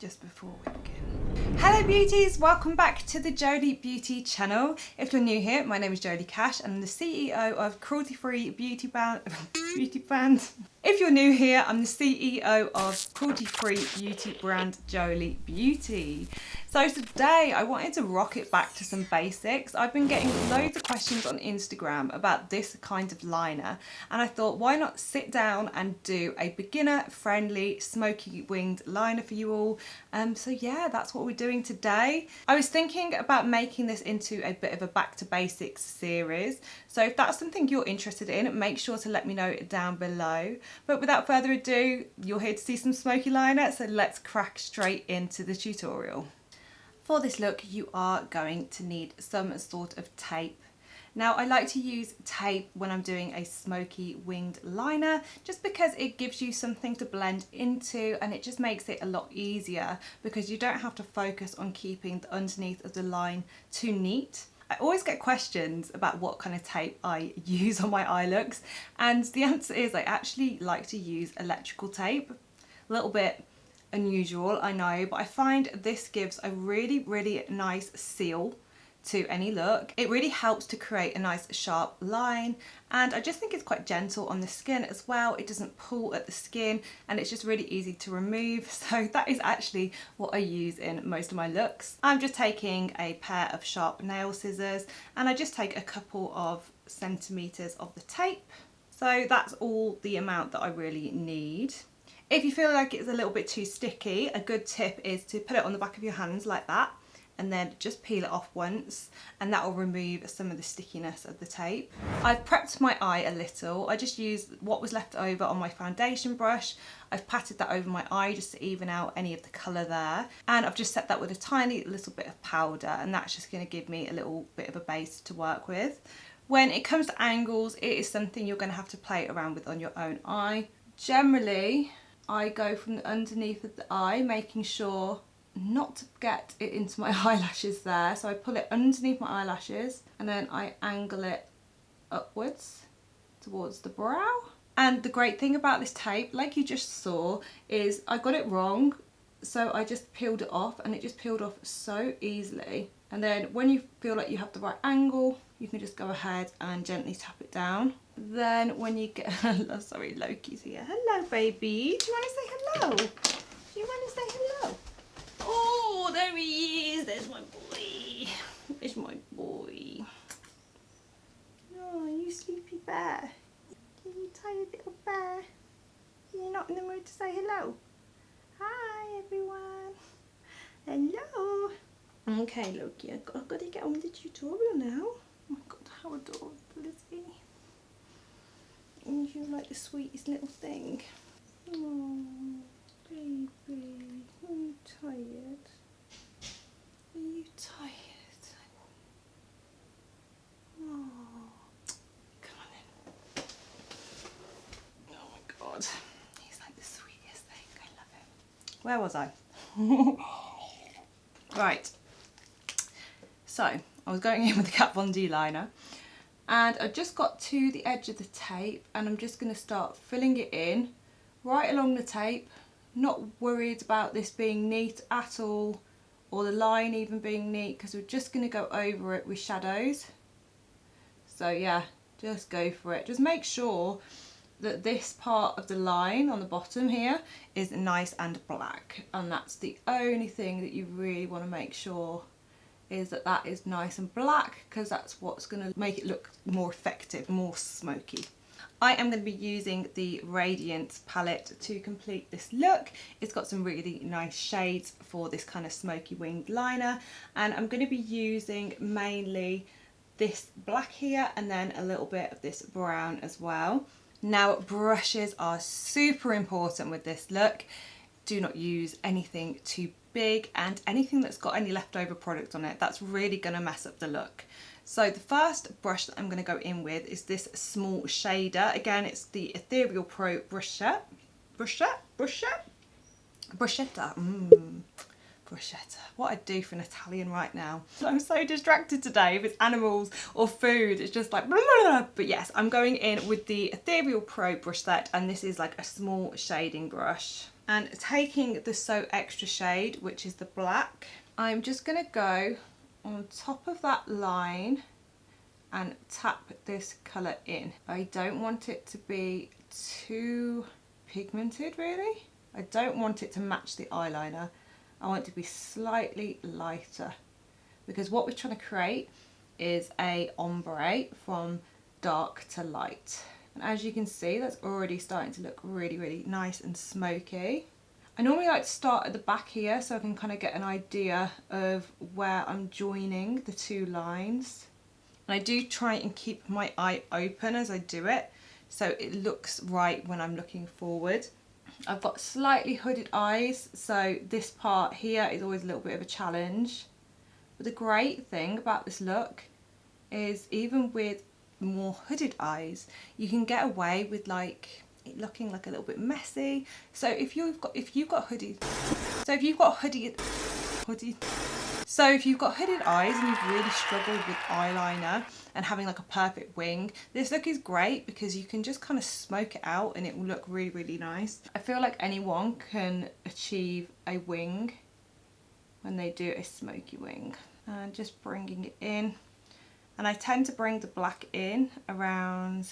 just before we begin. Hello beauties, welcome back to the Jolie Beauty channel. If you're new here, my name is Jolie Cash and I'm the CEO of cruelty-free beauty brand. If you're new here, I'm the CEO of cruelty-free beauty brand Jolie Beauty. So today I wanted to rock it back to some basics. I've been getting loads of questions on Instagram about this kind of liner and I thought why not sit down and do a beginner friendly smoky winged liner for you all. So yeah, that's what we're doing today. I was thinking about making this into a bit of a back to basics series. So if that's something you're interested in, make sure to let me know down below. But without further ado, you're here to see some smoky liner, so let's crack straight into the tutorial. For this look, you are going to need some sort of tape. Now, I like to use tape when I'm doing a smoky winged liner, just because it gives you something to blend into and it just makes it a lot easier because you don't have to focus on keeping the underneath of the line too neat. I always get questions about what kind of tape I use on my eye looks, and the answer is I actually like to use electrical tape. A little bit unusual, I know, but I find this gives a really nice seal to any look. It really helps to create a nice sharp line, and I just think it's quite gentle on the skin as well. It doesn't pull at the skin and it's just really easy to remove, so that is actually what I use in most of my looks. I'm just taking a pair of sharp nail scissors and I just take a couple of centimeters of the tape. So that's all the amount that I really need. If you feel like it's a little bit too sticky, a good tip is to put it on the back of your hands like that and then just peel it off once, and that will remove some of the stickiness of the tape. I've prepped my eye a little. I just used what was left over on my foundation brush. I've patted that over my eye just to even out any of the colour there, and I've just set that with a tiny little bit of powder, and that's just going to give me a little bit of a base to work with. When it comes to angles, it is something you're going to have to play around with on your own eye. Generally, I go from the underneath of the eye, making sure not to get it into my eyelashes there. So I pull it underneath my eyelashes and then I angle it upwards towards the brow. And the great thing about this tape, like you just saw, is I got it wrong. So I just peeled it off and it just peeled off so easily. And then when you feel like you have the right angle, you can just go ahead and gently tap it down. Then when you get, sorry, Loki's here. Hello, baby. Do you want to say hello? Do you want to say hello? Oh, there he is. There's my boy. There's my boy. Oh, you sleepy bear. You tired little bear. You're not in the mood to say hello? Hi, everyone. Hello. Okay, Loki, I've got to get on with the tutorial now. Oh my god, how adorable is he? And you're like the sweetest little thing. Oh, baby, are you tired? Are you tired? Oh, come on in. Oh my god, he's like the sweetest thing. I love him. Where was I? Right. So I was going in with the Kat Von D liner and I just got to the edge of the tape and I'm just going to start filling it in right along the tape. Not worried about this being neat at all or the line even being neat, because we're just going to go over it with shadows. So yeah, just go for it. Just make sure that this part of the line on the bottom here is nice and black, and that's the only thing that you really want to make sure is that that is nice and black, because that's what's going to make it look more effective, more smoky. I am going to be using the Radiance palette to complete this look. It's got some really nice shades for this kind of smoky winged liner, and I'm going to be using mainly this black here and then a little bit of this brown as well. Now, brushes are super important with this look. Do not use anything too big, and anything that's got any leftover product on it, that's really going to mess up the look. So the first brush that I'm going to go in with is this small shader. Again, it's the Ethereal Pro brushetta. Bruschetta. What I'd do for an Italian right now. I'm so distracted today. If it's animals or food, it's just like blah, blah, blah. But yes, I'm going in with the Ethereal Pro brush set, and this is like a small shading brush. And taking the So Extra shade, which is the black, I'm just going to go on top of that line and tap this colour in. I don't want it to be too pigmented really. I don't want it to match the eyeliner. I want it to be slightly lighter because what we're trying to create is a ombre from dark to light. And as you can see, that's already starting to look really, really nice and smoky. I normally like to start at the back here so I can kind of get an idea of where I'm joining the two lines. And I do try and keep my eye open as I do it so it looks right when I'm looking forward. I've got slightly hooded eyes, so this part here is always a little bit of a challenge. But the great thing about this look is even with more hooded eyes, you can get away with like it looking like a little bit messy. So if you've got hooded eyes and you've really struggled with eyeliner and having like a perfect wing, this look is great because you can just kind of smoke it out and it will look really, really nice. I feel like anyone can achieve a wing when they do a smoky wing. And just bringing it in. And I tend to bring the black in around,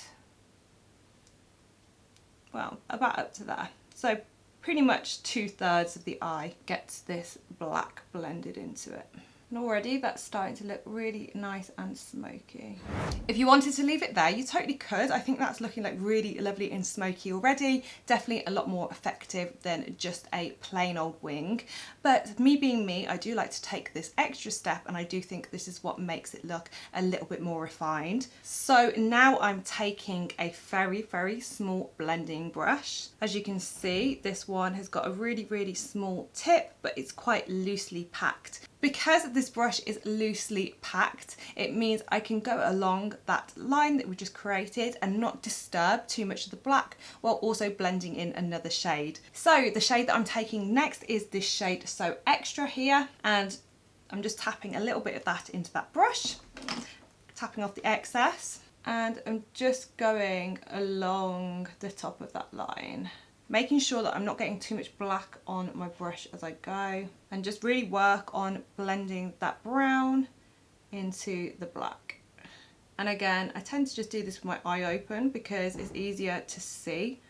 well, about up to there. So pretty much 2/3 of the eye gets this black blended into it. And already that's starting to look really nice and smoky. If you wanted to leave it there, you totally could. I think that's looking like really lovely and smoky already. Definitely a lot more effective than just a plain old wing. But me being me, I do like to take this extra step and I do think this is what makes it look a little bit more refined. So now I'm taking a very, very small blending brush. As you can see, this one has got a really, really small tip, but it's quite loosely packed. Because this brush is loosely packed, it means I can go along that line that we just created and not disturb too much of the black while also blending in another shade. So the shade that I'm taking next is this shade So Extra here, and I'm just tapping a little bit of that into that brush, tapping off the excess, and I'm just going along the top of that line, making sure that I'm not getting too much black on my brush as I go, and just really work on blending that brown into the black. And again, I tend to just do this with my eye open because it's easier to see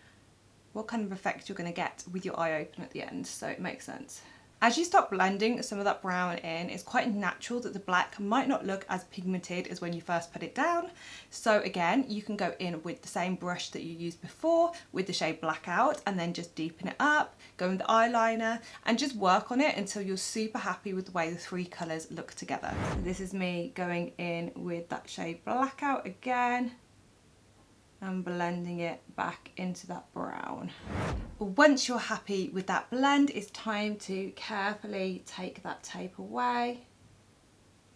what kind of effect you're going to get with your eye open at the end, so it makes sense. As you start blending some of that brown in, it's quite natural that the black might not look as pigmented as when you first put it down. So again, you can go in with the same brush that you used before with the shade Blackout and then just deepen it up, go with the eyeliner and just work on it until you're super happy with the way the three colours look together. So this is me going in with that shade Blackout again and blending it back into that brown. Once you're happy with that blend, it's time to carefully take that tape away.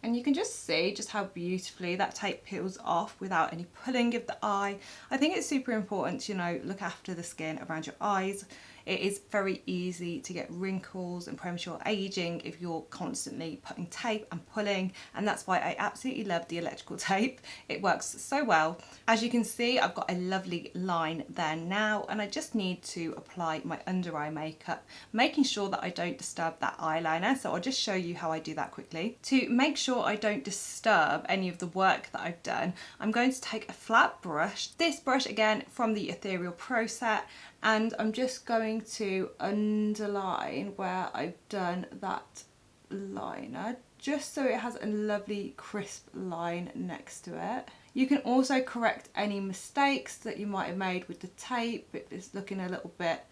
And you can just see just how beautifully that tape peels off without any pulling of the eye. I think it's super important to, you know, look after the skin around your eyes. It is very easy to get wrinkles and premature aging if you're constantly putting tape and pulling, and that's why I absolutely love the electrical tape. It works so well. As you can see, I've got a lovely line there now, and I just need to apply my under eye makeup, making sure that I don't disturb that eyeliner. So I'll just show you how I do that quickly. To make sure I don't disturb any of the work that I've done, I'm going to take a flat brush, this brush again from the Ethereal Pro set, and I'm just going to underline where I've done that liner, just so it has a lovely crisp line next to it. You can also correct any mistakes that you might have made with the tape. It's looking a little bit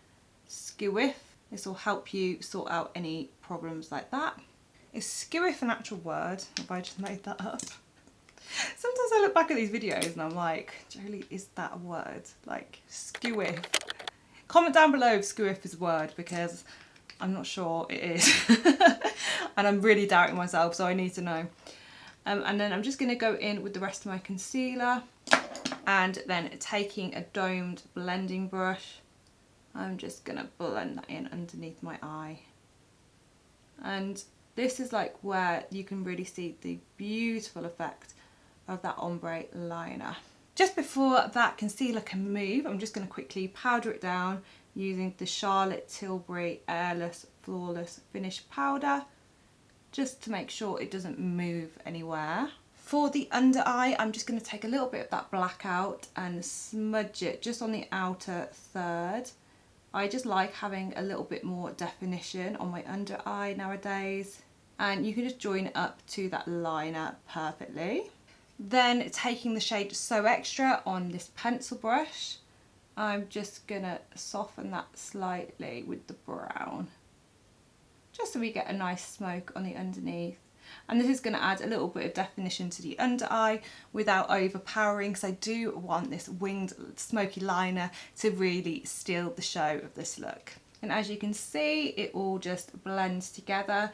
skewiff. This will help you sort out any problems like that. Is skewiff an actual word? Have I just made that up? Sometimes I look back at these videos and I'm like, Jolie, is that a word? Like, skewiff. Comment down below if skewiff is a word, because I'm not sure it is. And I'm really doubting myself, so I need to know. And then I'm just going to go in with the rest of my concealer, and then taking a domed blending brush, I'm just going to blend that in underneath my eye. And this is like where you can really see the beautiful effect of that ombre liner. Just before that concealer can move, I'm just going to quickly powder it down using the Charlotte Tilbury Airless Flawless Finish Powder, just to make sure it doesn't move anywhere. For the under eye, I'm just going to take a little bit of that black out and smudge it just on the outer third. I just like having a little bit more definition on my under eye nowadays. And you can just join it up to that liner perfectly. Then taking the shade So Extra on this pencil brush, I'm just gonna soften that slightly with the brown, just so we get a nice smoke on the underneath. And this is going to add a little bit of definition to the under eye without overpowering, because I do want this winged smoky liner to really steal the show of this look. And as you can see, it all just blends together,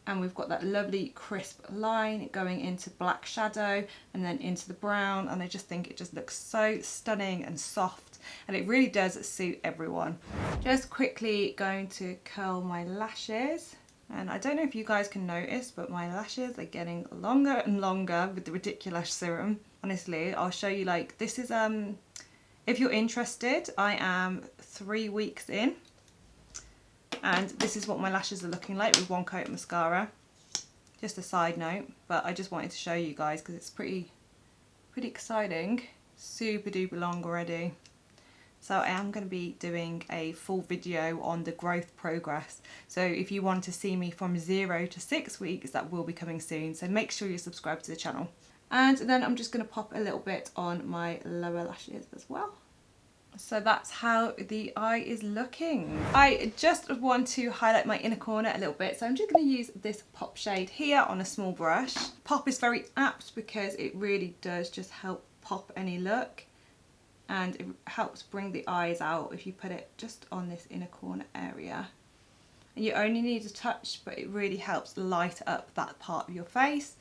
and we've got that lovely crisp line going into black shadow and then into the brown, and I just think it just looks so stunning and soft, and it really does suit everyone. Just quickly going to curl my lashes. And I don't know if you guys can notice, but my lashes are getting longer and longer with the Ridiculous serum. Honestly, I'll show you, like, this is, if you're interested, I am 3 weeks in. And this is what my lashes are looking like with one coat of mascara. Just a side note, but I just wanted to show you guys because it's pretty exciting. Super duper long already. So I am going to be doing a full video on the growth progress. So if you want to see me from 0 to 6 weeks, that will be coming soon. So make sure you subscribe to the channel. And then I'm just going to pop a little bit on my lower lashes as well. So that's how the eye is looking. I just want to highlight my inner corner a little bit. So I'm just going to use this pop shade here on a small brush. Pop is very apt because it really does just help pop any look. And it helps bring the eyes out if you put it just on this inner corner area. And you only need a touch, but it really helps light up that part of your face.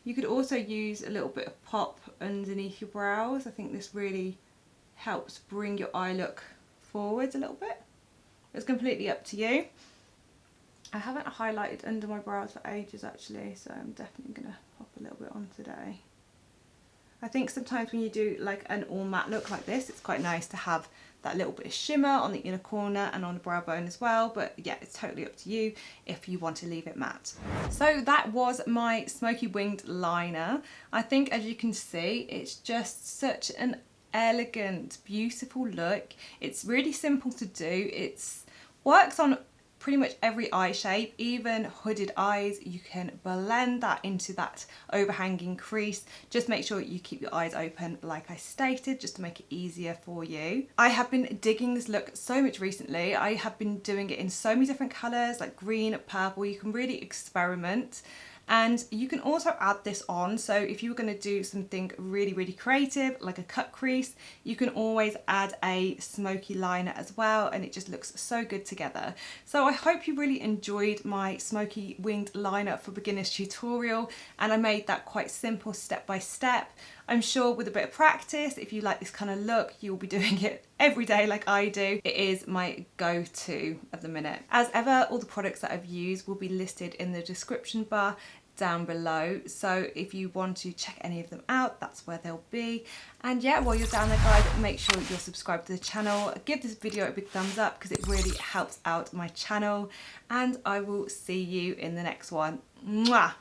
You could also use a little bit of pop underneath your brows. I think this really helps bring your eye look forwards a little bit. It's completely up to you. I haven't highlighted under my brows for ages actually, so I'm definitely going to pop a little bit on today. I think sometimes when you do like an all matte look like this, it's quite nice to have that little bit of shimmer on the inner corner and on the brow bone as well. But yeah, it's totally up to you if you want to leave it matte. So that was my smoky winged liner. I think, as you can see, it's just such an elegant, beautiful look. It's really simple to do. It's works on pretty much every eye shape, even hooded eyes. You can blend that into that overhanging crease. Just make sure you keep your eyes open like I stated, just to make it easier for you. I have been digging this look so much recently. I have been doing it in so many different colours, like green, purple. You can really experiment. And you can also add this on, so if you were going to do something really creative like a cut crease, you can always add a smoky liner as well, and it just looks so good together. So I hope you really enjoyed my smoky winged liner for beginners tutorial, and I made that quite simple step by step. I'm sure with a bit of practice, if you like this kind of look, you'll be doing it every day like I do. It is my go-to at the minute. As ever, all the products that I've used will be listed in the description bar down below, so if you want to check any of them out, that's where they'll be. And yeah, while you're down there guys, make sure you're subscribed to the channel, give this video a big thumbs up because it really helps out my channel, and I will see you in the next one. Mwah!